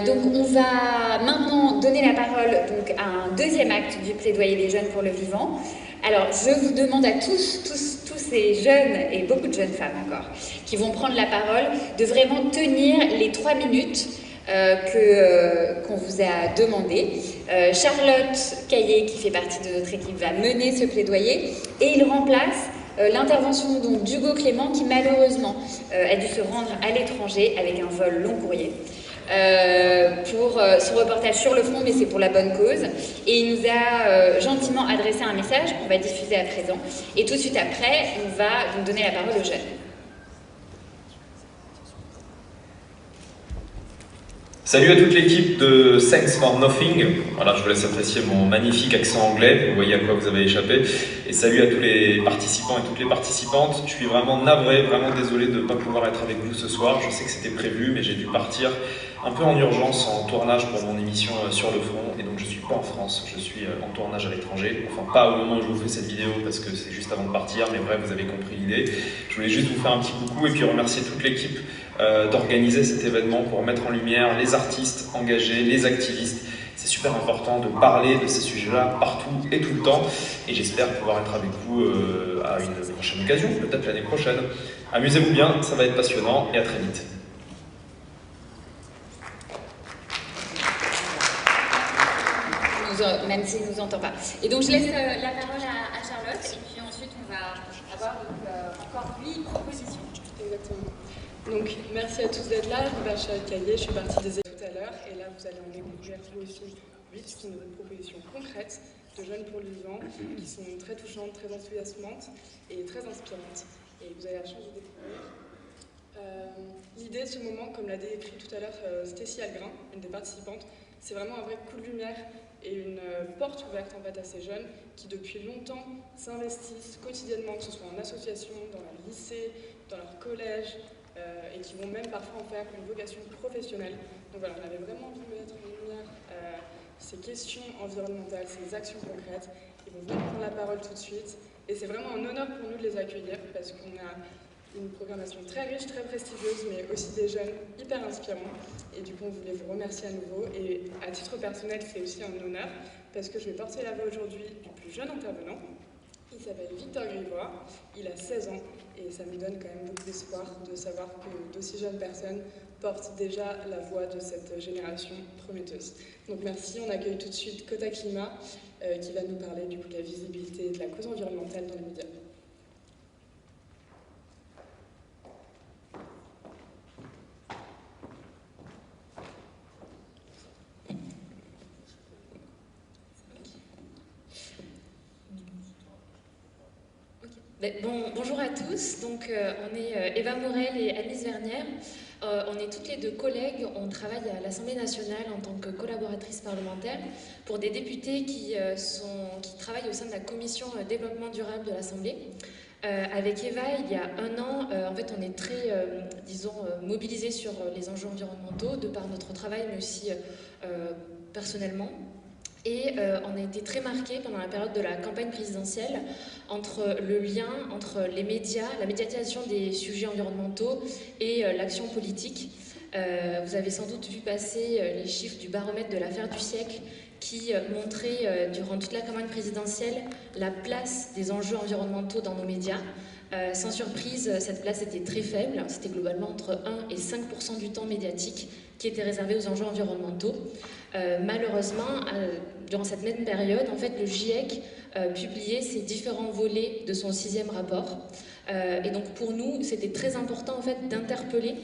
Donc on va maintenant donner la parole donc, à un deuxième acte du plaidoyer des jeunes pour le vivant. Alors je vous demande à tous ces jeunes, et beaucoup de jeunes femmes encore, qui vont prendre la parole, de vraiment tenir les 3 minutes qu'on vous a demandé. Charlotte Caillé, qui fait partie de notre équipe, va mener ce plaidoyer et il remplace l'intervention d'Hugo Clément qui malheureusement a dû se rendre à l'étranger avec un vol long courrier pour ce reportage sur le front, mais c'est pour la bonne cause. Et il nous a gentiment adressé un message qu'on va diffuser à présent. Et tout de suite après, on va donc donner la parole aux jeunes. Salut à toute l'équipe de Thanks for Nothing. Voilà, je vous laisse apprécier mon magnifique accent anglais, vous voyez à quoi vous avez échappé. Et salut à tous les participants et toutes les participantes. Je suis vraiment navré, vraiment désolé de ne pas pouvoir être avec vous ce soir. Je sais que c'était prévu, mais j'ai dû partir un peu en urgence en tournage pour mon émission Sur le front. Et donc je ne suis pas en France, je suis en tournage à l'étranger. Enfin, pas au moment où je vous fais cette vidéo parce que c'est juste avant de partir, mais bref, vous avez compris l'idée. Je voulais juste vous faire un petit coucou et puis remercier toute l'équipe d'organiser cet événement pour mettre en lumière les artistes engagés, les activistes. C'est super important de parler de ces sujets-là partout et tout le temps. Et j'espère pouvoir être avec vous à une prochaine occasion, peut-être l'année prochaine. Amusez-vous bien, ça va être passionnant et à très vite. Même s'il ne nous entend pas. Et donc je laisse la parole à Charlotte et puis ensuite on va avoir encore 8 propositions. Exactement. Donc merci à tous d'être là, je m'appelle Charlotte Caillé, je suis partie des études tout à l'heure et là vous allez en découvrir vous aussi 8 qui sont des propositions concrètes de jeunes pour le vivant qui sont très touchantes, très enthousiasmantes et très inspirantes et vous avez la chance de découvrir. L'idée de ce moment, comme l'a décrit tout à l'heure Stécie Algrin, une des participantes, c'est vraiment un vrai coup de lumière et une porte ouverte en fait à ces jeunes qui depuis longtemps s'investissent quotidiennement, que ce soit en association, dans leur lycée, dans leur collège, et qui vont même parfois en faire une vocation professionnelle. Donc voilà, on avait vraiment envie de mettre en lumière ces questions environnementales, ces actions concrètes. Ils vont venir prendre la parole tout de suite et c'est vraiment un honneur pour nous de les accueillir parce qu'on a une programmation très riche, très prestigieuse, mais aussi des jeunes hyper inspirants. Et du coup, on voulait vous remercier à nouveau. Et à titre personnel, c'est aussi un honneur, parce que je vais porter la voix aujourd'hui du plus jeune intervenant. Il s'appelle Victor Grivois, il a 16 ans, et ça me donne quand même beaucoup d'espoir de savoir que d'aussi jeunes personnes portent déjà la voix de cette génération prometteuse. Donc merci, on accueille tout de suite Kota Climat, qui va nous parler du coup de la visibilité de la cause environnementale dans les médias. Bonjour à tous, donc on est Eva Morel et Alice Vernière. On est toutes les deux collègues, on travaille à l'Assemblée nationale en tant que collaboratrice parlementaire pour des députés qui travaillent au sein de la commission développement durable de l'Assemblée. Avec Eva, il y a un an, en fait, on est très, mobilisés sur les enjeux environnementaux, de par notre travail, mais aussi personnellement. Et on a été très marqués pendant la période de la campagne présidentielle entre le lien entre les médias, la médiatisation des sujets environnementaux et l'action politique. Vous avez sans doute vu passer les chiffres du baromètre de l'affaire du siècle qui montrait durant toute la campagne présidentielle la place des enjeux environnementaux dans nos médias. Sans surprise, cette place était très faible, c'était globalement entre 1 et 5% du temps médiatique qui était réservé aux enjeux environnementaux. Malheureusement, durant cette même période, en fait, le GIEC publiait ses différents volets de son 6e rapport. Et donc pour nous, c'était très important en fait, d'interpeller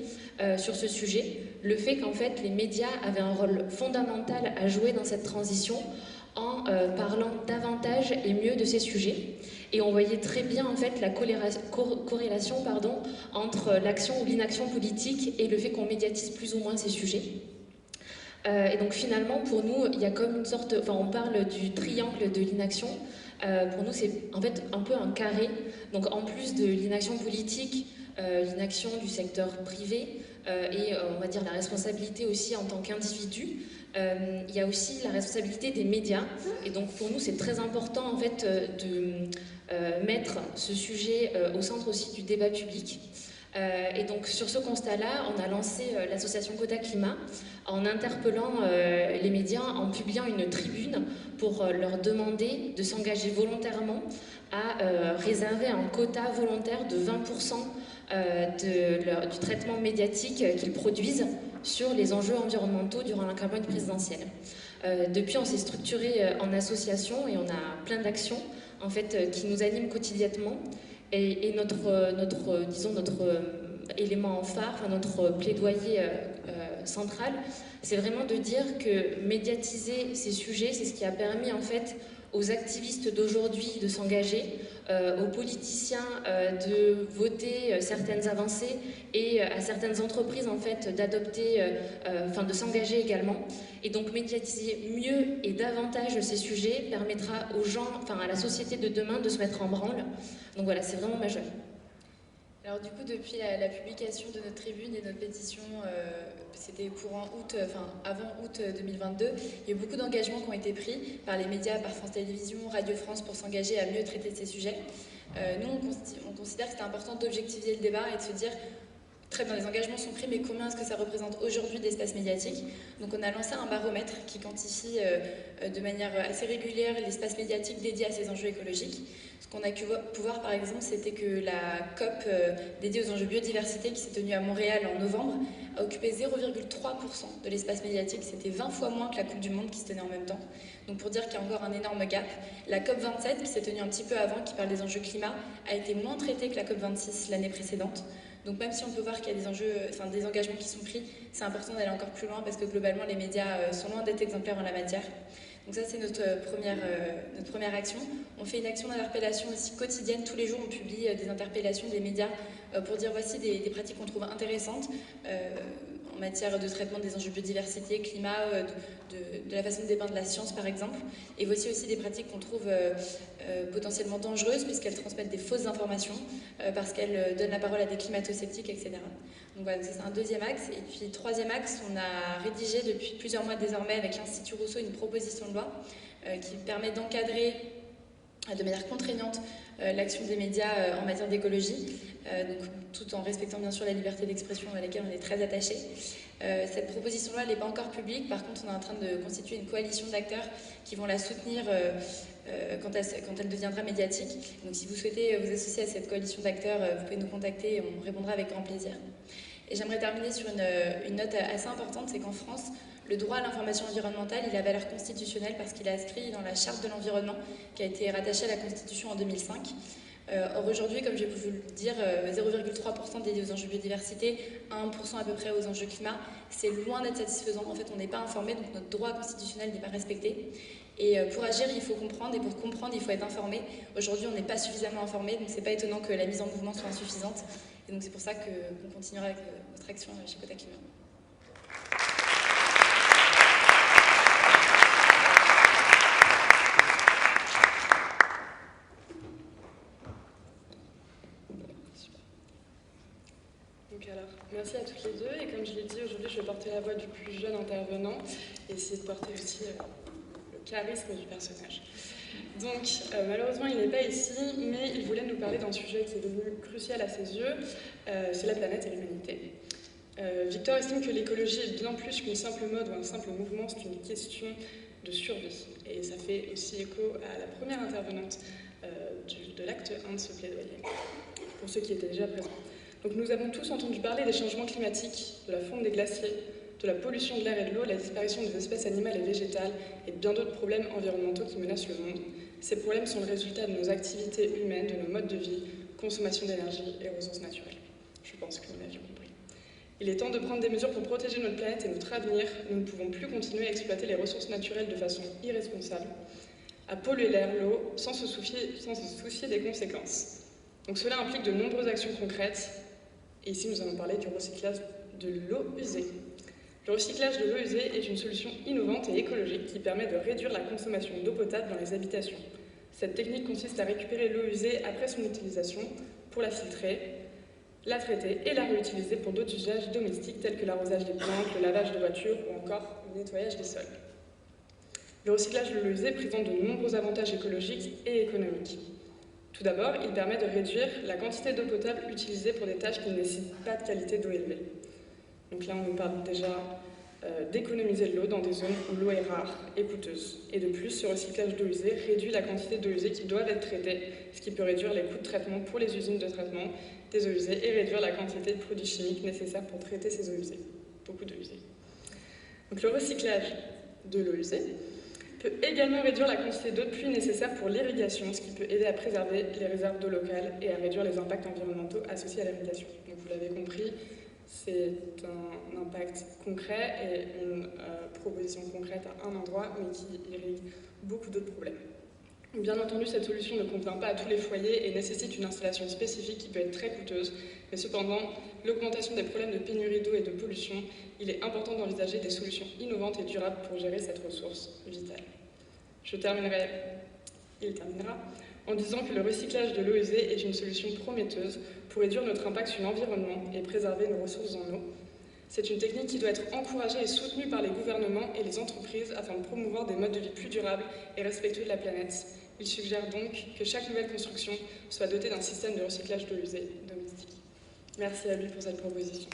sur ce sujet le fait qu'en fait, les médias avaient un rôle fondamental à jouer dans cette transition en parlant davantage et mieux de ces sujets. Et on voyait très bien en fait la corrélation entre l'action ou l'inaction politique et le fait qu'on médiatise plus ou moins ces sujets. Et donc finalement, pour nous, il y a comme une sorte... Enfin, on parle du triangle de l'inaction. Pour nous, c'est en fait un peu un carré. Donc en plus de l'inaction politique, l'inaction du secteur privé et on va dire la responsabilité aussi en tant qu'individu, il y a aussi la responsabilité des médias. Et donc pour nous, c'est très important en fait de mettre ce sujet au centre aussi du débat public. Et donc sur ce constat-là, on a lancé l'association Quota Climat en interpellant les médias, en publiant une tribune pour leur demander de s'engager volontairement à réserver un quota volontaire de 20% du traitement médiatique qu'ils produisent sur les enjeux environnementaux durant la campagne présidentielle. Depuis, on s'est structuré en association et on a plein d'actions en fait, qui nous animent quotidiennement. Et notre élément phare, enfin notre plaidoyer central, c'est vraiment de dire que médiatiser ces sujets, c'est ce qui a permis en fait aux activistes d'aujourd'hui de s'engager, aux politiciens de voter certaines avancées et à certaines entreprises en fait d'adopter, de s'engager également. Et donc médiatiser mieux et davantage ces sujets permettra aux gens, à la société de demain de se mettre en branle. Donc voilà, c'est vraiment majeur. Alors du coup, depuis la publication de notre tribune et notre pétition, c'était avant août 2022, il y a eu beaucoup d'engagements qui ont été pris par les médias, par France Télévisions, Radio France, pour s'engager à mieux traiter de ces sujets. Nous, on considère que c'est important d'objectiver le débat et de se dire, très bien, les engagements sont pris, mais combien est-ce que ça représente aujourd'hui d'espace médiatique? Donc on a lancé un baromètre qui quantifie de manière assez régulière l'espace médiatique dédié à ces enjeux écologiques. Ce qu'on a pu voir par exemple, c'était que la COP dédiée aux enjeux biodiversité qui s'est tenue à Montréal en novembre a occupé 0,3% de l'espace médiatique. C'était 20 fois moins que la Coupe du Monde qui se tenait en même temps. Donc pour dire qu'il y a encore un énorme gap. La COP 27 qui s'est tenue un petit peu avant, qui parle des enjeux climat, a été moins traitée que la COP 26 l'année précédente. Donc même si on peut voir qu'il y a des enjeux, des engagements qui sont pris, c'est important d'aller encore plus loin parce que globalement les médias sont loin d'être exemplaires en la matière. Donc ça c'est notre première action. On fait une action d'interpellation aussi quotidienne. Tous les jours on publie des interpellations des médias pour dire voici des pratiques qu'on trouve intéressantes en matière de traitement des enjeux biodiversité, climat, de la façon de dépeindre la science par exemple. Et voici aussi des pratiques qu'on trouve potentiellement dangereuses puisqu'elles transmettent des fausses informations, parce qu'elles donnent la parole à des climato-sceptiques, etc. Donc voilà, ça c'est un deuxième axe. Et puis troisième axe, on a rédigé depuis plusieurs mois désormais avec l'Institut Rousseau une proposition de loi qui permet d'encadrer de manière contraignante l'action des médias en matière d'écologie, tout en respectant bien sûr la liberté d'expression à laquelle on est très attaché. Cette proposition de loi n'est pas encore publique, par contre on est en train de constituer une coalition d'acteurs qui vont la soutenir quand elle deviendra médiatique. Donc si vous souhaitez vous associer à cette coalition d'acteurs, vous pouvez nous contacter et on répondra avec grand plaisir. Et j'aimerais terminer sur une note assez importante, c'est qu'en France, le droit à l'information environnementale, il a valeur constitutionnelle parce qu'il est inscrit dans la charte de l'environnement qui a été rattachée à la Constitution en 2005. Or aujourd'hui, comme j'ai pu vous le dire, 0,3% dédié aux enjeux biodiversité, 1% à peu près aux enjeux climat, c'est loin d'être satisfaisant. En fait, on n'est pas informé, donc notre droit constitutionnel n'est pas respecté. Et pour agir, il faut comprendre, et pour comprendre, il faut être informé. Aujourd'hui, on n'est pas suffisamment informé, donc c'est pas étonnant que la mise en mouvement soit insuffisante. Et donc c'est pour ça qu'on continuera avec notre action chez Quota Climat. Merci à toutes les deux. Et comme je l'ai dit, aujourd'hui, je vais porter la voix du plus jeune intervenant et essayer de porter aussi le charisme du personnage. Donc, malheureusement, il n'est pas ici, mais il voulait nous parler d'un sujet qui est devenu crucial à ses yeux, c'est la planète et l'humanité. Victor estime que l'écologie est bien plus qu'une simple mode ou un simple mouvement, c'est une question de survie. Et ça fait aussi écho à la première intervenante de l'acte 1 de ce plaidoyer, pour ceux qui étaient déjà présents. Donc nous avons tous entendu parler des changements climatiques, de la fonte des glaciers, de la pollution de l'air et de l'eau, la disparition des espèces animales et végétales et de bien d'autres problèmes environnementaux qui menacent le monde. Ces problèmes sont le résultat de nos activités humaines, de nos modes de vie, consommation d'énergie et ressources naturelles. Je pense que nous l'avions compris. Il est temps de prendre des mesures pour protéger notre planète et notre avenir. Nous ne pouvons plus continuer à exploiter les ressources naturelles de façon irresponsable, à polluer l'air, l'eau, sans se soucier des conséquences. Donc cela implique de nombreuses actions concrètes. Et ici, nous allons parler du recyclage de l'eau usée. Le recyclage de l'eau usée est une solution innovante et écologique qui permet de réduire la consommation d'eau potable dans les habitations. Cette technique consiste à récupérer l'eau usée après son utilisation pour la filtrer, la traiter et la réutiliser pour d'autres usages domestiques tels que l'arrosage des plantes, le lavage de voitures ou encore le nettoyage des sols. Le recyclage de l'eau usée présente de nombreux avantages écologiques et économiques. Tout d'abord, il permet de réduire la quantité d'eau potable utilisée pour des tâches qui ne nécessitent pas de qualité d'eau élevée. Donc là, on nous parle déjà d'économiser de l'eau dans des zones où l'eau est rare et coûteuse. Et de plus, ce recyclage d'eau usée réduit la quantité d'eau usée qui doivent être traitées, ce qui peut réduire les coûts de traitement pour les usines de traitement des eaux usées et réduire la quantité de produits chimiques nécessaires pour traiter ces eaux usées. Beaucoup d'eau usée. Donc le recyclage de l'eau usée peut également réduire la quantité d'eau de pluie nécessaire pour l'irrigation, ce qui peut aider à préserver les réserves d'eau locales et à réduire les impacts environnementaux associés à l'irrigation. Donc vous l'avez compris, c'est un impact concret et une proposition concrète à un endroit, mais qui irrigue beaucoup d'autres problèmes. Bien entendu, cette solution ne convient pas à tous les foyers et nécessite une installation spécifique qui peut être très coûteuse, mais cependant, l'augmentation des problèmes de pénurie d'eau et de pollution, il est important d'envisager des solutions innovantes et durables pour gérer cette ressource vitale. Il terminera en disant que le recyclage de l'eau usée est une solution prometteuse pour réduire notre impact sur l'environnement et préserver nos ressources en eau. C'est une technique qui doit être encouragée et soutenue par les gouvernements et les entreprises afin de promouvoir des modes de vie plus durables et respectueux de la planète. Il suggère donc que chaque nouvelle construction soit dotée d'un système de recyclage d'eau usée domestique. Merci à lui pour cette proposition.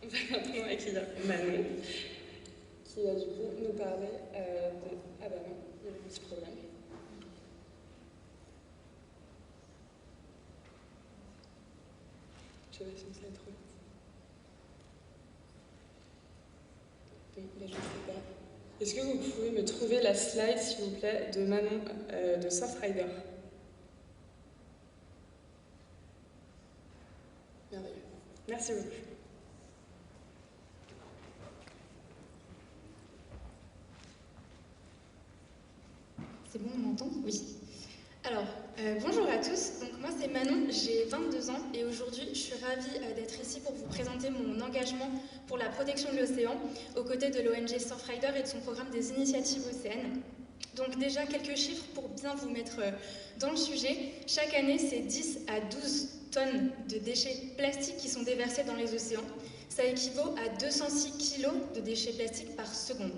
On va maintenant accueillir Manon, qui va du coup nous parler de... Ah bah non, il y a un petit problème. Je vais censée être... Bon, bah, je ne sais pas. Est-ce que vous pouvez me trouver la slide, s'il vous plaît, de Manon de Surfrider? Merveilleux. Merci beaucoup. C'est bon, on m'entend? Oui. Alors, bonjour à tous. Donc moi c'est Manon, j'ai 22 ans et aujourd'hui je suis ravie d'être ici pour vous présenter mon engagement pour la protection de l'océan aux côtés de l'ONG Surfrider et de son programme des initiatives océanes. Donc déjà quelques chiffres pour bien vous mettre dans le sujet. Chaque année c'est 10 à 12 tonnes de déchets plastiques qui sont déversés dans les océans. Ça équivaut à 206 kg de déchets plastiques par seconde.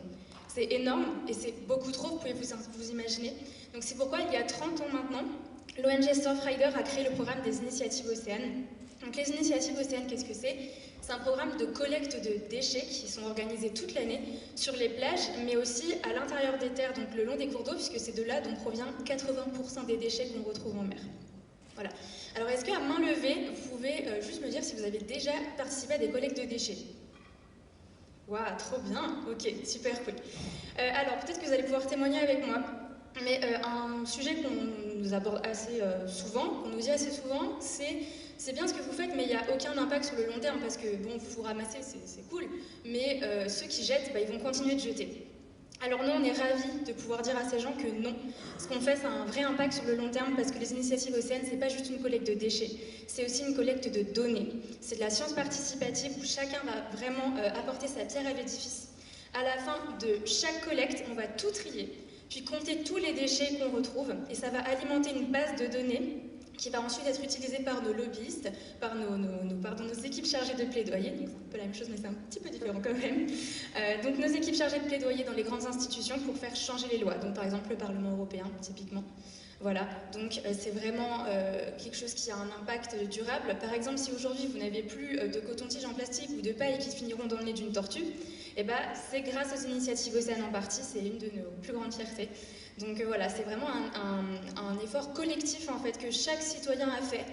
C'est énorme et c'est beaucoup trop, vous pouvez vous imaginer. Donc c'est pourquoi il y a 30 ans maintenant, l'ONG Surfrider a créé le programme des initiatives océanes. Donc les initiatives océanes, qu'est-ce que c'est? C'est un programme de collecte de déchets qui sont organisés toute l'année sur les plages, mais aussi à l'intérieur des terres, donc le long des cours d'eau, puisque c'est de là dont provient 80% des déchets qu'on retrouve en mer. Voilà. Alors est-ce qu'à main levée, vous pouvez juste me dire si vous avez déjà participé à des collectes de déchets? Waouh, trop bien. Ok, super cool. Alors, peut-être que vous allez pouvoir témoigner avec moi. Mais un sujet qu'on nous aborde assez souvent, qu'on nous dit assez souvent, c'est bien ce que vous faites, mais il n'y a aucun impact sur le long terme, parce que, bon, vous ramassez, c'est cool, mais ceux qui jettent, bah, ils vont continuer de jeter. Alors nous, on est ravis de pouvoir dire à ces gens que non, ce qu'on fait, ça a un vrai impact sur le long terme, parce que les initiatives océanes, c'est pas juste une collecte de déchets, c'est aussi une collecte de données. C'est de la science participative où chacun va vraiment apporter sa pierre à l'édifice. À la fin de chaque collecte, on va tout trier, puis compter tous les déchets qu'on retrouve, et ça va alimenter une base de données qui va ensuite être utilisée par nos lobbyistes, par nos équipes chargées de plaidoyer, donc c'est un peu la même chose mais c'est un petit peu différent quand même, donc nos équipes chargées de plaidoyer dans les grandes institutions pour faire changer les lois, donc par exemple le Parlement européen typiquement. Voilà, donc c'est vraiment quelque chose qui a un impact durable. Par exemple, si aujourd'hui vous n'avez plus de coton-tige en plastique ou de paille qui finiront dans le nez d'une tortue, eh ben, c'est grâce aux initiatives océanes en partie, c'est une de nos plus grandes fiertés. Donc voilà, c'est vraiment un effort collectif en fait que chaque citoyen a fait,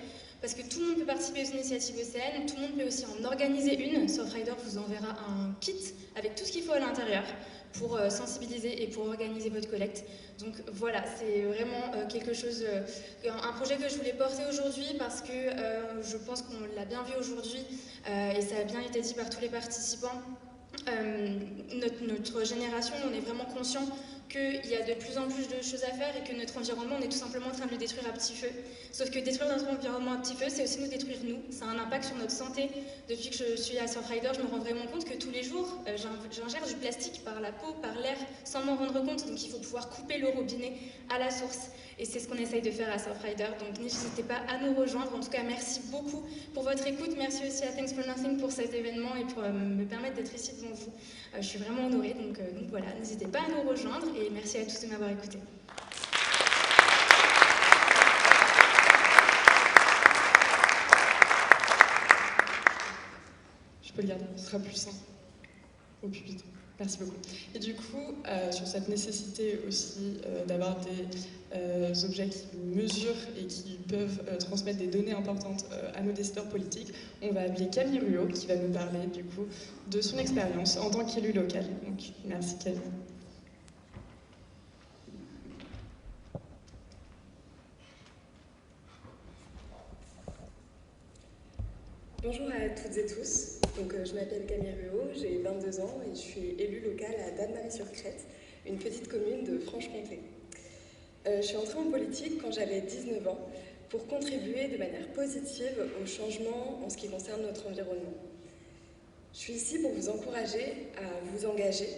parce que tout le monde peut participer aux initiatives océanes, tout le monde peut aussi en organiser une. Surfrider vous enverra un kit avec tout ce qu'il faut à l'intérieur pour sensibiliser et pour organiser votre collecte. Donc voilà, c'est vraiment quelque chose, un projet que je voulais porter aujourd'hui parce que je pense qu'on l'a bien vu aujourd'hui et ça a bien été dit par tous les participants. Notre génération, on est vraiment conscient qu'il y a de plus en plus de choses à faire et que notre environnement, on est tout simplement en train de le détruire à petit feu. Sauf que détruire notre environnement à petit feu, c'est aussi nous détruire nous. Ça a un impact sur notre santé. Depuis que je suis à Surfrider, je me rends vraiment compte que tous les jours, j'ingère du plastique par la peau, par l'air, sans m'en rendre compte. Donc il faut pouvoir couper le robinet à la source. Et c'est ce qu'on essaye de faire à Surfrider. Donc n'hésitez pas à nous rejoindre. En tout cas, merci beaucoup pour votre écoute. Merci aussi à Thanks for Nothing pour cet événement et pour me permettre d'être ici devant vous. Je suis vraiment honorée. Donc voilà, n'hésitez pas à nous rejoindre et merci à tous de m'avoir écouté. Je peux le garder, ce sera plus simple au pupitre. Merci beaucoup. Et du coup, sur cette nécessité aussi d'avoir des objets qui mesurent et qui peuvent transmettre des données importantes à nos décideurs politiques, on va appeler Camille Ruot qui va nous parler du coup de son expérience en tant qu'élu local. Donc, merci Camille. Bonjour à toutes et tous. Donc, je m'appelle Camille Ruot, j'ai 22 ans et je suis élue locale à Dannemarie-sur-Crète, une petite commune de Franche-Comté. Je suis entrée en politique quand j'avais 19 ans pour contribuer de manière positive au changement en ce qui concerne notre environnement. Je suis ici pour vous encourager à vous engager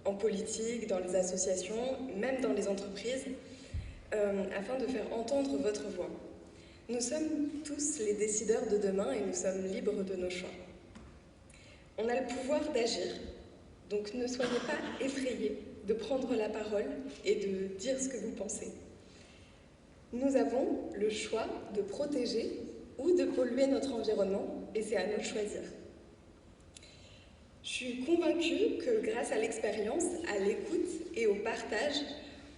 en politique, dans les associations, même dans les entreprises, afin de faire entendre votre voix. Nous sommes tous les décideurs de demain et nous sommes libres de nos choix. On a le pouvoir d'agir, donc ne soyez pas effrayés de prendre la parole et de dire ce que vous pensez. Nous avons le choix de protéger ou de polluer notre environnement et c'est à nous de choisir. Je suis convaincue que grâce à l'expérience, à l'écoute et au partage,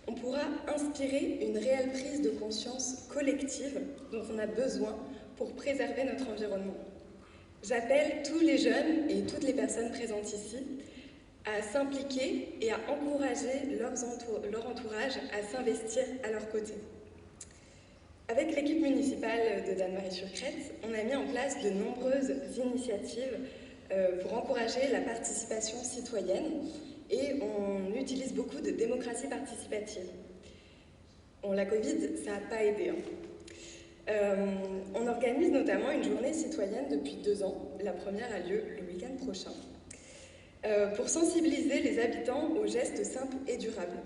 on pourra inspirer une réelle prise de conscience collective dont on a besoin pour préserver notre environnement. J'appelle tous les jeunes et toutes les personnes présentes ici à s'impliquer et à encourager leur entourage à s'investir à leur côté. Avec l'équipe municipale de Dannemarie-sur-Crète, on a mis en place de nombreuses initiatives pour encourager la participation citoyenne et on utilise beaucoup de démocratie participative. Bon, la Covid, ça n'a pas aidé. On organise notamment une journée citoyenne depuis 2 ans. La première a lieu le week-end prochain. Pour sensibiliser les habitants aux gestes simples et durables.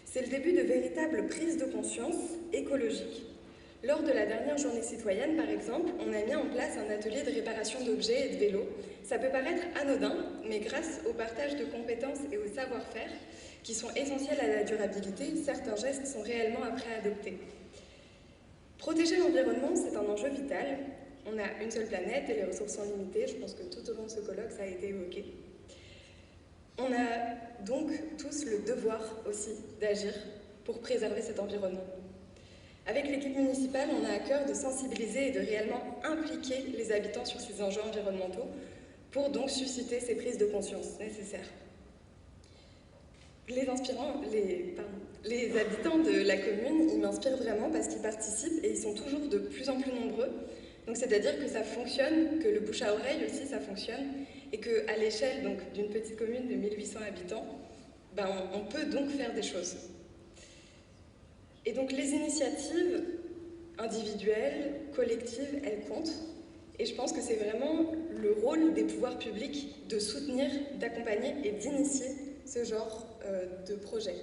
C'est le début de véritables prises de conscience écologiques. Lors de la dernière journée citoyenne, par exemple, on a mis en place un atelier de réparation d'objets et de vélos. Ça peut paraître anodin, mais grâce au partage de compétences et au savoir-faire, qui sont essentiels à la durabilité, certains gestes sont réellement après à adopter. Protéger l'environnement, c'est un enjeu vital. On a une seule planète et les ressources sont limitées. Je pense que tout au long de ce colloque, ça a été évoqué. On a donc tous le devoir aussi d'agir pour préserver cet environnement. Avec l'équipe municipale, on a à cœur de sensibiliser et de réellement impliquer les habitants sur ces enjeux environnementaux pour donc susciter ces prises de conscience nécessaires. Les habitants de la commune, ils m'inspirent vraiment parce qu'ils participent et ils sont toujours de plus en plus nombreux. Donc c'est-à-dire que ça fonctionne, que le bouche à oreille aussi ça fonctionne et qu'à l'échelle d'une petite commune de 1800 habitants, on peut donc faire des choses. Et donc les initiatives individuelles, collectives, elles comptent. Et je pense que c'est vraiment le rôle des pouvoirs publics de soutenir, d'accompagner et d'initier ce genre de projet.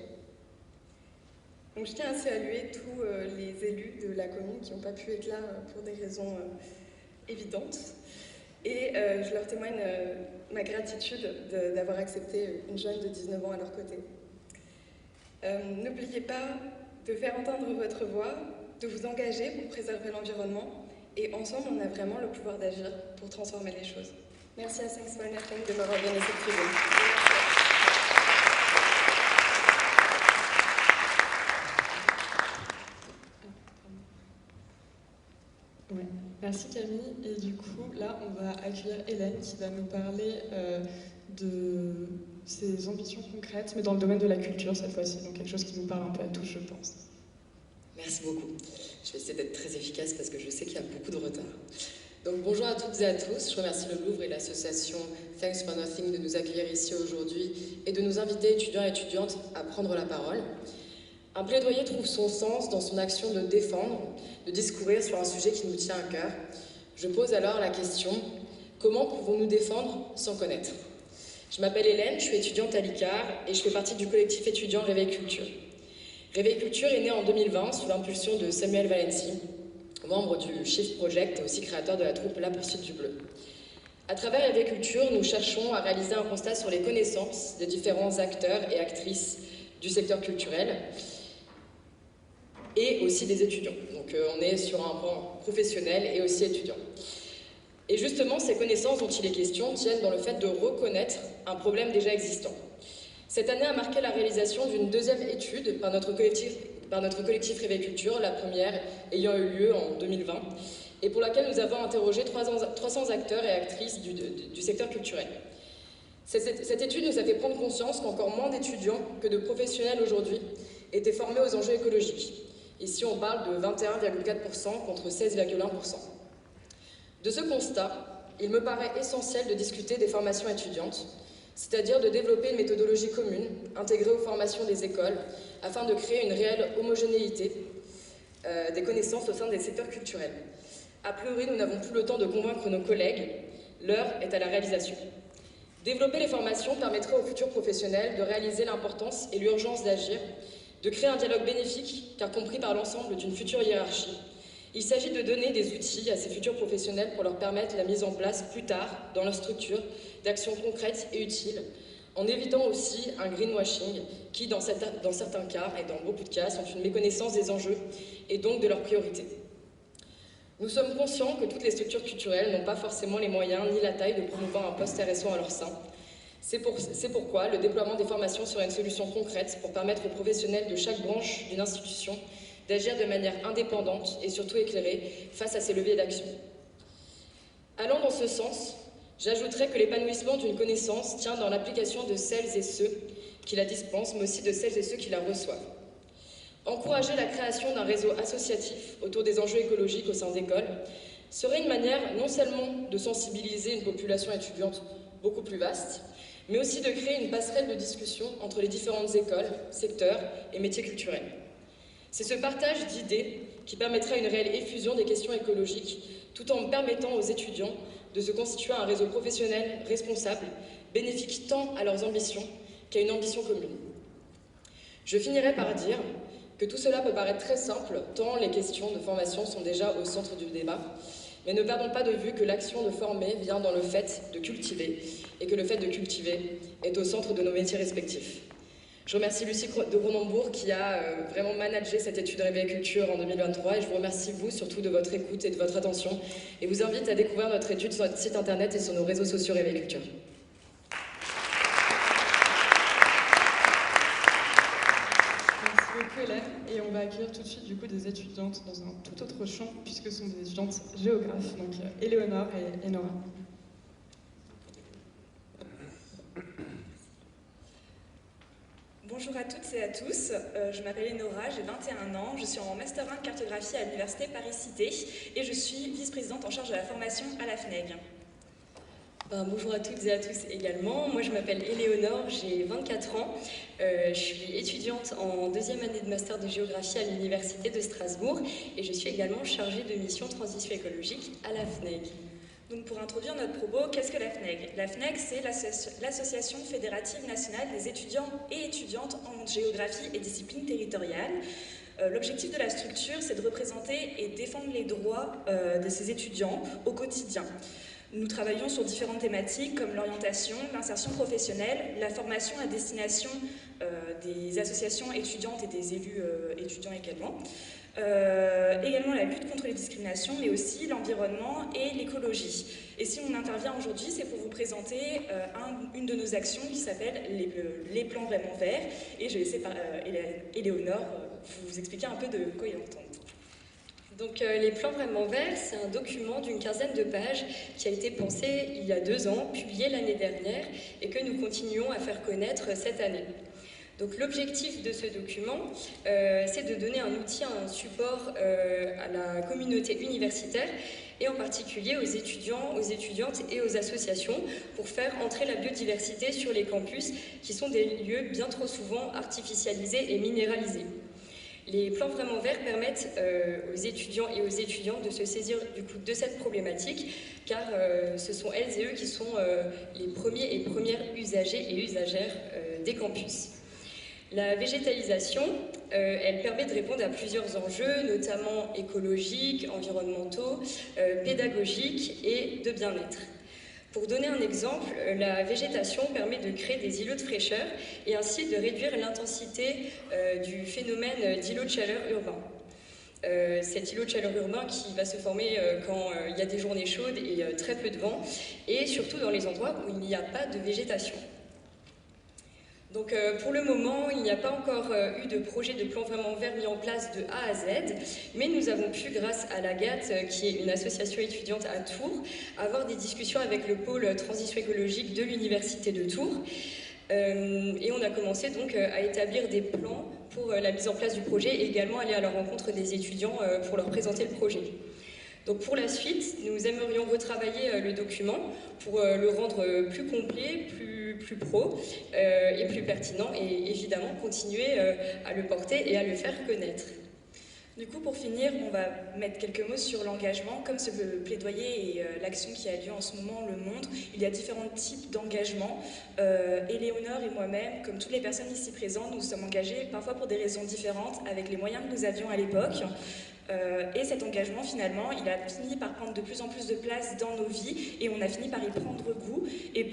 Donc je tiens à saluer tous les élus de la commune qui n'ont pas pu être là pour des raisons évidentes. Et je leur témoigne ma gratitude d'avoir accepté une jeune de 19 ans à leur côté. N'oubliez pas de faire entendre votre voix, de vous engager pour préserver l'environnement. Et ensemble, on a vraiment le pouvoir d'agir pour transformer les choses. Merci à Thanks for Nothing de m'avoir donné cette tribune. Ouais. Merci Camille. Et du coup, là, on va accueillir Hélène qui va nous parler de ses ambitions concrètes, mais dans le domaine de la culture cette fois-ci, donc quelque chose qui nous parle un peu à tous, je pense. Merci beaucoup. Je vais essayer d'être très efficace parce que je sais qu'il y a beaucoup de retard. Donc bonjour à toutes et à tous. Je remercie le Louvre et l'association Thanks for Nothing de nous accueillir ici aujourd'hui et de nous inviter, étudiants et étudiantes, à prendre la parole. Un plaidoyer trouve son sens dans son action de défendre, de discourir sur un sujet qui nous tient à cœur. Je pose alors la question, comment pouvons-nous défendre sans connaître ? Je m'appelle Hélène, je suis étudiante à l'ICAR et je fais partie du collectif étudiant Réveil Culture. Réveil-Culture est né en 2020 sous l'impulsion de Samuel Valency, membre du Shift Project et aussi créateur de la troupe La Poursuite du Bleu. À travers Réveil-Culture, nous cherchons à réaliser un constat sur les connaissances des différents acteurs et actrices du secteur culturel et aussi des étudiants. Donc on est sur un plan professionnel et aussi étudiant. Et justement, ces connaissances dont il est question tiennent dans le fait de reconnaître un problème déjà existant. Cette année a marqué la réalisation d'une deuxième étude par notre collectif Réveil-Culture, la première ayant eu lieu en 2020, et pour laquelle nous avons interrogé 300 acteurs et actrices du secteur culturel. Cette étude nous a fait prendre conscience qu'encore moins d'étudiants que de professionnels aujourd'hui étaient formés aux enjeux écologiques. Ici, on parle de 21,4% contre 16,1%. De ce constat, il me paraît essentiel de discuter des formations étudiantes, c'est-à-dire de développer une méthodologie commune, intégrée aux formations des écoles, afin de créer une réelle homogénéité des connaissances au sein des secteurs culturels. A priori, nous n'avons plus le temps de convaincre nos collègues, l'heure est à la réalisation. Développer les formations permettrait aux futurs professionnels de réaliser l'importance et l'urgence d'agir, de créer un dialogue bénéfique, car compris par l'ensemble d'une future hiérarchie. Il s'agit de donner des outils à ces futurs professionnels pour leur permettre la mise en place plus tard, dans leur structure, d'actions concrètes et utiles, en évitant aussi un greenwashing qui, dans certains cas et dans beaucoup de cas, sont une méconnaissance des enjeux et donc de leurs priorités. Nous sommes conscients que toutes les structures culturelles n'ont pas forcément les moyens ni la taille de promouvoir un poste RSO à leur sein. C'est pourquoi le déploiement des formations serait une solution concrète pour permettre aux professionnels de chaque branche d'une institution d'agir de manière indépendante et surtout éclairée face à ces leviers d'action. Allant dans ce sens, j'ajouterais que l'épanouissement d'une connaissance tient dans l'application de celles et ceux qui la dispensent, mais aussi de celles et ceux qui la reçoivent. Encourager la création d'un réseau associatif autour des enjeux écologiques au sein d'écoles serait une manière non seulement de sensibiliser une population étudiante beaucoup plus vaste, mais aussi de créer une passerelle de discussion entre les différentes écoles, secteurs et métiers culturels. C'est ce partage d'idées qui permettra une réelle effusion des questions écologiques, tout en permettant aux étudiants de se constituer un réseau professionnel responsable, bénéfique tant à leurs ambitions qu'à une ambition commune. Je finirai par dire que tout cela peut paraître très simple, tant les questions de formation sont déjà au centre du débat, mais ne perdons pas de vue que l'action de former vient dans le fait de cultiver, et que le fait de cultiver est au centre de nos métiers respectifs. Je remercie Lucie de Cronenbourg qui a vraiment managé cette étude Réveil-Culture en 2023 et je vous remercie vous surtout de votre écoute et de votre attention et vous invite à découvrir notre étude sur notre site internet et sur nos réseaux sociaux Réveil-Culture. Merci beaucoup Hélène et on va accueillir tout de suite du coup des étudiantes dans un tout autre champ puisque ce sont des étudiantes géographes, donc Éléonore et Nora. Bonjour à toutes et à tous, je m'appelle Enora, j'ai 21 ans, je suis en Master 1 de cartographie à l'Université Paris-Cité et je suis vice-présidente en charge de la formation à la FNEG. Bonjour à toutes et à tous également, moi je m'appelle Éléonore, j'ai 24 ans, je suis étudiante en deuxième année de Master de géographie à l'Université de Strasbourg et je suis également chargée de mission transition écologique à la FNEG. Donc pour introduire notre propos, qu'est-ce que la FNEG? La FNEG, c'est l'Association fédérative nationale des étudiants et étudiantes en géographie et disciplines territoriales. L'objectif de la structure, c'est de représenter et défendre les droits de ces étudiants au quotidien. Nous travaillons sur différentes thématiques comme l'orientation, l'insertion professionnelle, la formation à destination des associations étudiantes et des élus étudiants également. Également la lutte contre les discriminations, mais aussi l'environnement et l'écologie. Et si on intervient aujourd'hui, c'est pour vous présenter une de nos actions qui s'appelle les plans vraiment verts. Et je vais laisser Éléonore vous expliquer un peu de quoi il en entend. Donc les plans vraiment verts, c'est un document d'une quinzaine de pages qui a été pensé il y a 2 ans, publié l'année dernière et que nous continuons à faire connaître cette année. Donc l'objectif de ce document, c'est de donner un outil, un support à la communauté universitaire et en particulier aux étudiants, aux étudiantes et aux associations pour faire entrer la biodiversité sur les campus qui sont des lieux bien trop souvent artificialisés et minéralisés. Les plans vraiment verts permettent aux étudiants et aux étudiantes de se saisir du coup de cette problématique car ce sont elles et eux qui sont les premiers et premières usagers et usagères des campus. La végétalisation, elle permet de répondre à plusieurs enjeux, notamment écologiques, environnementaux, pédagogiques et de bien-être. Pour donner un exemple, la végétation permet de créer des îlots de fraîcheur et ainsi de réduire l'intensité du phénomène d'îlot de chaleur urbain. Cet îlot de chaleur urbain qui va se former quand il y a des journées chaudes et très peu de vent, et surtout dans les endroits où il n'y a pas de végétation. Donc pour le moment, il n'y a pas encore eu de projet de plan vraiment vert mis en place de A à Z, mais nous avons pu, grâce à la GAT, qui est une association étudiante à Tours, avoir des discussions avec le pôle transition écologique de l'université de Tours. Et on a commencé donc à établir des plans pour la mise en place du projet et également aller à la rencontre des étudiants pour leur présenter le projet. Donc pour la suite, nous aimerions retravailler le document pour le rendre plus complet, plus pro et plus pertinent, et évidemment continuer à le porter et à le faire connaître. Du coup, pour finir, on va mettre quelques mots sur l'engagement. Comme ce plaidoyer et l'action qui a lieu en ce moment le montrent, il y a différents types d'engagement. Éléonore et moi-même, comme toutes les personnes ici présentes, nous sommes engagés parfois pour des raisons différentes avec les moyens que nous avions à l'époque. Et cet engagement, finalement, il a fini par prendre de plus en plus de place dans nos vies et on a fini par y prendre goût. Et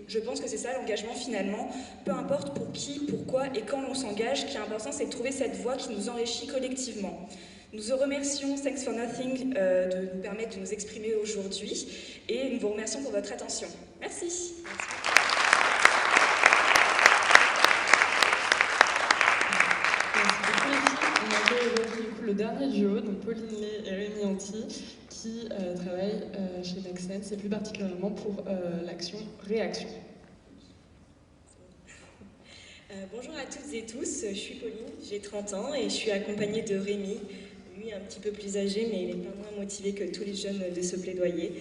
je pense que c'est ça l'engagement, finalement. Peu importe pour qui, pourquoi et quand l'on s'engage, ce qui est important, c'est de trouver cette voie qui nous enrichit collectivement. Nous remercions Thanks for Nothing de nous permettre de nous exprimer aujourd'hui et nous vous remercions pour votre attention. Merci. Le dernier duo, donc Pauline Lay et Rémi Anti, qui travaillent chez Make Sense et plus particulièrement pour l'action Réaction. Bonjour à toutes et tous, je suis Pauline, j'ai 30 ans et je suis accompagnée de Rémi, lui un petit peu plus âgé mais il n'est pas moins motivé que tous les jeunes de ce plaidoyer.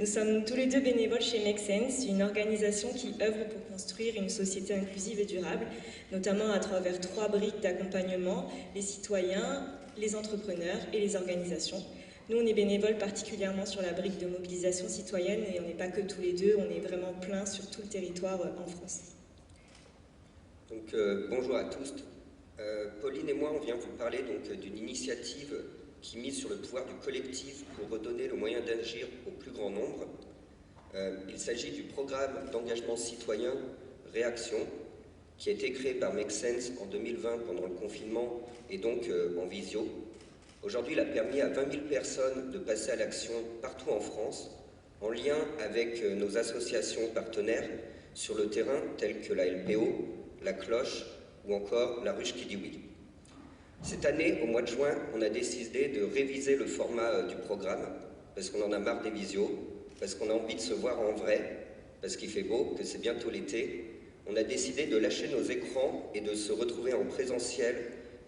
Nous sommes tous les deux bénévoles chez Make Sense, une organisation qui œuvre pour construire une société inclusive et durable, notamment à travers 3 briques d'accompagnement, les citoyens, les entrepreneurs et les organisations. Nous, on est bénévoles particulièrement sur la brique de mobilisation citoyenne et on n'est pas que tous les deux, on est vraiment plein sur tout le territoire en France. Donc, bonjour à tous. Pauline et moi, on vient vous parler d'une initiative qui mise sur le pouvoir du collectif pour redonner le moyen d'agir au plus grand nombre. Il s'agit du programme d'engagement citoyen Réaction, qui a été créé par Make Sense en 2020 pendant le confinement et donc en visio. Aujourd'hui, il a permis à 20 000 personnes de passer à l'action partout en France, en lien avec nos associations partenaires sur le terrain, telles que la LPO, la Cloche ou encore la Ruche qui dit oui. Cette année, au mois de juin, on a décidé de réviser le format du programme, parce qu'on en a marre des visios, parce qu'on a envie de se voir en vrai, parce qu'il fait beau, que c'est bientôt l'été. On a décidé de lâcher nos écrans et de se retrouver en présentiel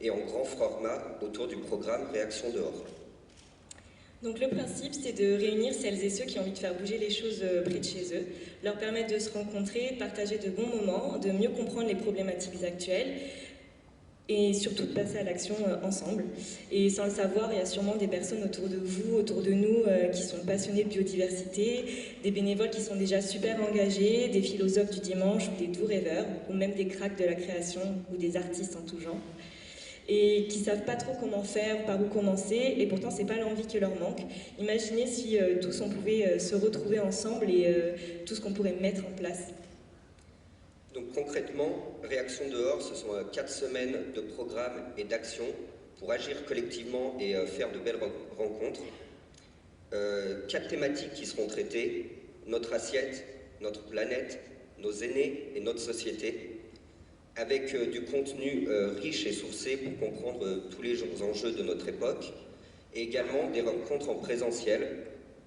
et en grand format autour du programme Réaction dehors. Donc le principe, c'est de réunir celles et ceux qui ont envie de faire bouger les choses près de chez eux, leur permettre de se rencontrer, de partager de bons moments, de mieux comprendre les problématiques actuelles et surtout de passer à l'action ensemble. Et sans le savoir, il y a sûrement des personnes autour de vous, autour de nous, qui sont passionnés de biodiversité, des bénévoles qui sont déjà super engagés, des philosophes du dimanche ou des doux rêveurs, ou même des cracks de la création ou des artistes en tout genre, et qui ne savent pas trop comment faire, par où commencer, et pourtant c'est pas l'envie qui leur manque. Imaginez si tous on pouvait se retrouver ensemble et tout ce qu'on pourrait mettre en place. Donc concrètement, Réaction dehors, ce sont 4 semaines de programmes et d'actions pour agir collectivement et faire de belles rencontres. 4 thématiques qui seront traitées: notre assiette, notre planète, nos aînés et notre société, avec du contenu riche et sourcé pour comprendre tous les enjeux de notre époque, et également des rencontres en présentiel,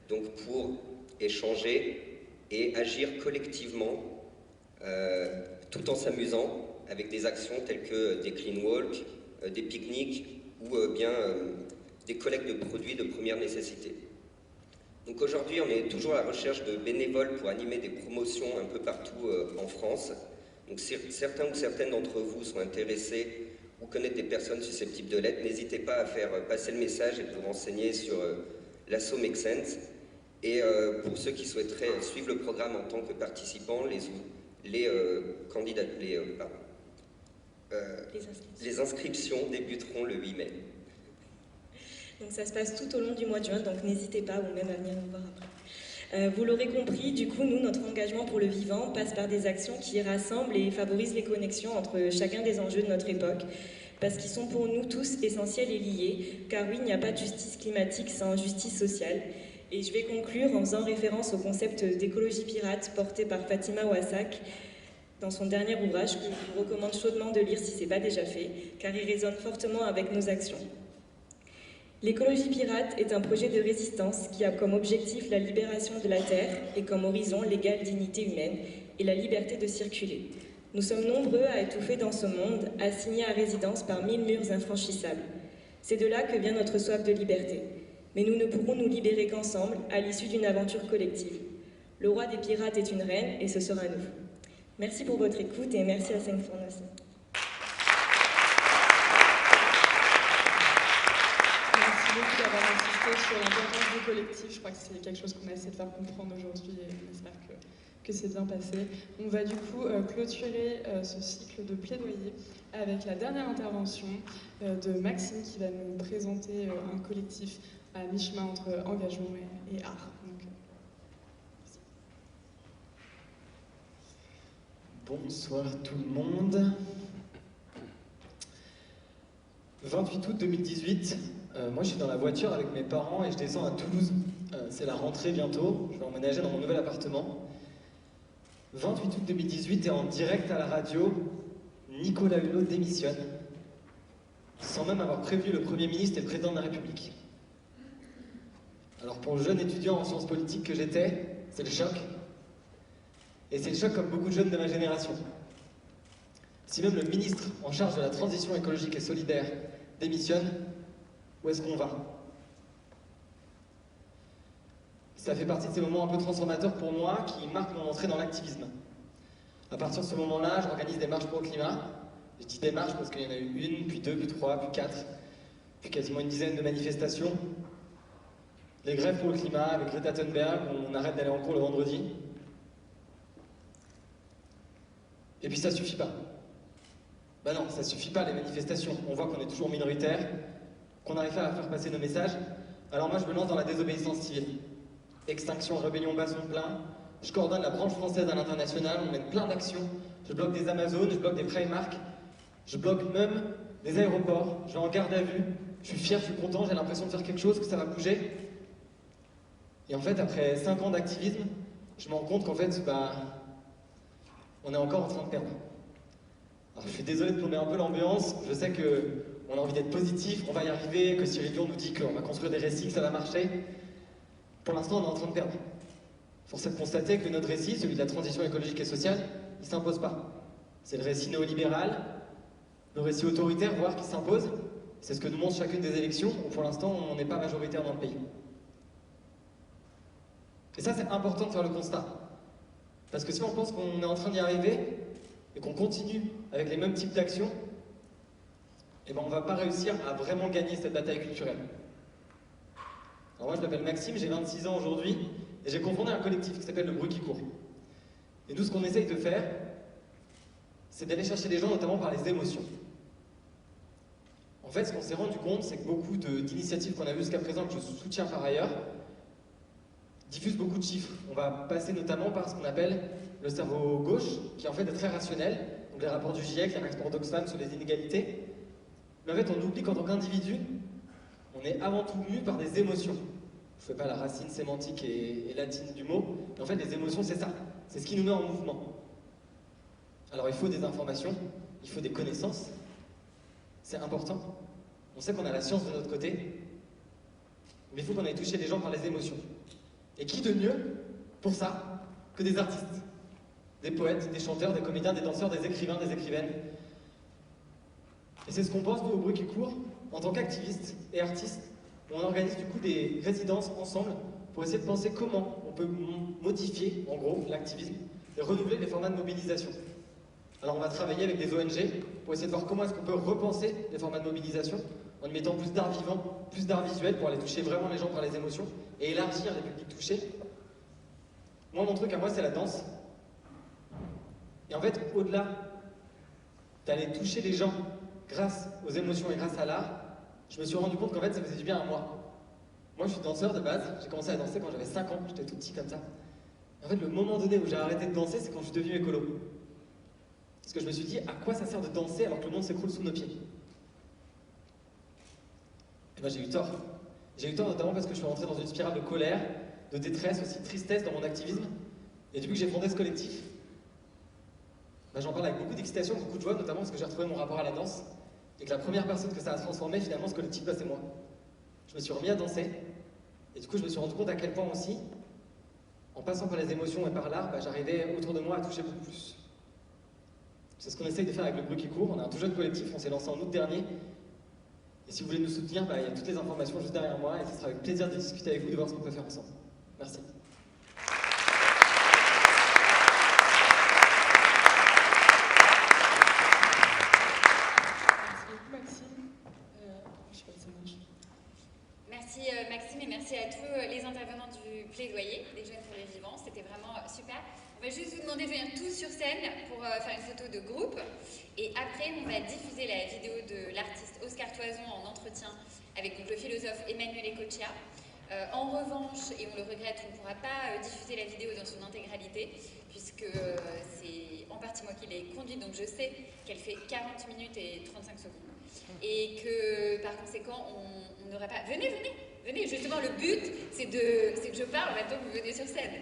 donc pour échanger et agir collectivement, tout en s'amusant, avec des actions telles que des clean walks, des pique-niques ou bien des collectes de produits de première nécessité. Donc aujourd'hui, on est toujours à la recherche de bénévoles pour animer des promotions un peu partout en France. Donc si certains ou certaines d'entre vous sont intéressés ou connaissent des personnes susceptibles de l'être, n'hésitez pas à faire passer le message et de vous renseigner sur l'asso Make Sense. Et pour ceux qui souhaiteraient suivre le programme en tant que participants, les Les inscriptions débuteront le 8 mai. Donc ça se passe tout au long du mois de juin, donc n'hésitez pas ou même à venir nous voir après. Vous l'aurez compris, du coup, nous, notre engagement pour le vivant passe par des actions qui rassemblent et favorisent les connexions entre chacun des enjeux de notre époque, parce qu'ils sont pour nous tous essentiels et liés, car oui, il n'y a pas de justice climatique sans justice sociale. Et je vais conclure en faisant référence au concept d'écologie pirate porté par Fatima Ouassak dans son dernier ouvrage, que je vous recommande chaudement de lire si ce n'est pas déjà fait, car il résonne fortement avec nos actions. L'écologie pirate est un projet de résistance qui a comme objectif la libération de la Terre et comme horizon l'égale dignité humaine et la liberté de circuler. Nous sommes nombreux à étouffer dans ce monde, assignés à résidence par 1000 murs infranchissables. C'est de là que vient notre soif de liberté. Mais nous ne pourrons nous libérer qu'ensemble, à l'issue d'une aventure collective. Le roi des pirates est une reine et ce sera nous. Merci pour votre écoute et merci à Thanks for Nothing. Merci beaucoup d'avoir insisté sur l'importance du collectif. Je crois que c'est quelque chose qu'on a essayé de faire comprendre aujourd'hui et on espère que c'est bien passé. On va du coup clôturer ce cycle de plaidoyer avec la dernière intervention de Maxime qui va nous présenter un collectif à mi-chemin entre engagement et art. Donc, bonsoir tout le monde. 28 août 2018, moi je suis dans la voiture avec mes parents et je descends à Toulouse. C'est la rentrée bientôt, je vais emménager dans mon nouvel appartement. 28 août 2018 et en direct à la radio, Nicolas Hulot démissionne, sans même avoir prévenu le Premier ministre et le Président de la République. Alors pour le jeune étudiant en sciences politiques que j'étais, c'est le choc. Et c'est le choc comme beaucoup de jeunes de ma génération. Si même le ministre en charge de la transition écologique et solidaire démissionne, où est-ce qu'on va? Ça fait partie de ces moments un peu transformateurs pour moi qui marquent mon entrée dans l'activisme. À partir de ce moment-là, j'organise des marches pour le climat. Je dis des marches parce qu'il y en a eu une, puis deux, puis trois, puis quatre, puis quasiment une dizaine de manifestations. Les grèves pour le climat avec Greta Thunberg, où on arrête d'aller en cours le vendredi. Et puis ça suffit pas. Bah non, ça suffit pas les manifestations. On voit qu'on est toujours minoritaire, qu'on n'arrive pas à faire passer nos messages. Alors moi je me lance dans la désobéissance civile. Extinction, rébellion, basson plein. Je coordonne la branche française à l'international, on mène plein d'actions. Je bloque des Amazones, je bloque des Primark, je bloque même des aéroports. Je vais en garde à vue. Je suis fier, je suis content, j'ai l'impression de faire quelque chose, que ça va bouger. Et en fait, après 5 ans d'activisme, je me rends compte qu'en fait, on est encore en train de perdre. Alors je suis désolé de plomber un peu l'ambiance, je sais qu'on a envie d'être positif, qu'on va y arriver, que Cyril Dion nous dit qu'on va construire des récits, que ça va marcher. Pour l'instant, on est en train de perdre. Force est de constater que notre récit, celui de la transition écologique et sociale, il ne s'impose pas. C'est le récit néolibéral, le récit autoritaire, voire qui s'impose. C'est ce que nous montre chacune des élections, où pour l'instant, on n'est pas majoritaire dans le pays. Et ça, c'est important de faire le constat. Parce que si on pense qu'on est en train d'y arriver, et qu'on continue avec les mêmes types d'actions, eh ben on ne va pas réussir à vraiment gagner cette bataille culturelle. Alors moi je m'appelle Maxime, j'ai 26 ans aujourd'hui, et j'ai cofondé un collectif qui s'appelle Le Bruit qui court. Et nous ce qu'on essaye de faire, c'est d'aller chercher les gens notamment par les émotions. En fait ce qu'on s'est rendu compte, c'est que beaucoup d'initiatives qu'on a vues jusqu'à présent, que je soutiens par ailleurs, diffusent beaucoup de chiffres. On va passer notamment par ce qu'on appelle le cerveau gauche, qui en fait est très rationnel, donc les rapports du GIEC, les rapports d'Oxfam sur les inégalités. Mais en fait, on oublie qu'en tant qu'individu, on est avant tout mu par des émotions. Je ne fais pas la racine sémantique et latine du mot, mais en fait, les émotions, c'est ça. C'est ce qui nous met en mouvement. Alors, il faut des informations, il faut des connaissances. C'est important. On sait qu'on a la science de notre côté, mais il faut qu'on aille toucher les gens par les émotions. Et qui de mieux pour ça que des artistes? Des poètes, des chanteurs, des comédiens, des danseurs, des écrivains, des écrivaines. Et c'est ce qu'on pense, nous, au Bruit qui court, en tant qu'activistes et artistes. On organise du coup des résidences ensemble pour essayer de penser comment on peut modifier, en gros, l'activisme et renouveler les formats de mobilisation. Alors on va travailler avec des ONG pour essayer de voir comment est-ce qu'on peut repenser les formats de mobilisation en y mettant plus d'art vivant, plus d'art visuel pour aller toucher vraiment les gens par les émotions et élargir les publics touchés. Moi, mon truc à moi, c'est la danse. Et en fait, au-delà d'aller toucher les gens grâce aux émotions et grâce à l'art, je me suis rendu compte qu'en fait ça faisait du bien à moi. Moi je suis danseur de base, j'ai commencé à danser quand j'avais 5 ans, j'étais tout petit comme ça. En fait le moment donné où j'ai arrêté de danser, c'est quand je suis devenu écolo. Parce que je me suis dit, à quoi ça sert de danser alors que le monde s'écroule sous nos pieds? Et ben j'ai eu tort. J'ai eu tort notamment parce que je suis rentré dans une spirale de colère, de détresse, aussi de tristesse dans mon activisme. Et depuis que j'ai fondé ce collectif, ben j'en parle avec beaucoup d'excitation, beaucoup de joie, notamment parce que j'ai retrouvé mon rapport à la danse. Et que la première personne que ça a transformé, finalement, ce collectif, c'est moi. Je me suis remis à danser. Et du coup, je me suis rendu compte à quel point aussi, en passant par les émotions et par l'art, j'arrivais autour de moi à toucher beaucoup plus. C'est ce qu'on essaye de faire avec le Bruit qui court. On est un tout jeune collectif, on s'est lancé en août dernier. Et si vous voulez nous soutenir, il y a toutes les informations juste derrière moi et ce sera avec plaisir de discuter avec vous, de voir ce qu'on peut faire ensemble. Merci. Merci Maxime et merci à tous les intervenants du plaidoyer des jeunes pour les vivants, c'était vraiment super. On va juste vous demander de venir tous sur scène pour faire une photo de groupe et après on va diffuser la vidéo de l'artiste Oscar Toison en entretien avec donc, le philosophe Emmanuel Ecochea. En revanche, et on le regrette, on ne pourra pas diffuser la vidéo dans son intégralité puisque c'est en partie moi qui l'ai conduite, donc je sais qu'elle fait 40 minutes et 35 secondes. Et que par conséquent, on n'aurait pas... Venez, justement le but, c'est que je parle en même temps que vous venez sur scène.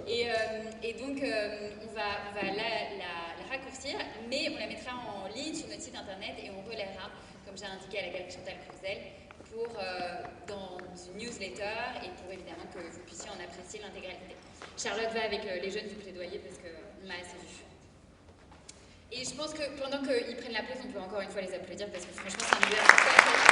Et donc, on va la raccourcir, mais on la mettra en ligne sur notre site internet et on relaiera, comme j'ai indiqué à la galerie Chantal Cruzel, dans une newsletter et pour évidemment que vous puissiez en apprécier l'intégralité. Charlotte va avec les jeunes du plaidoyer parce qu'on m'a assez vu. Et je pense que pendant qu'ils prennent la pause, on peut encore une fois les applaudir parce que franchement, c'est un duel.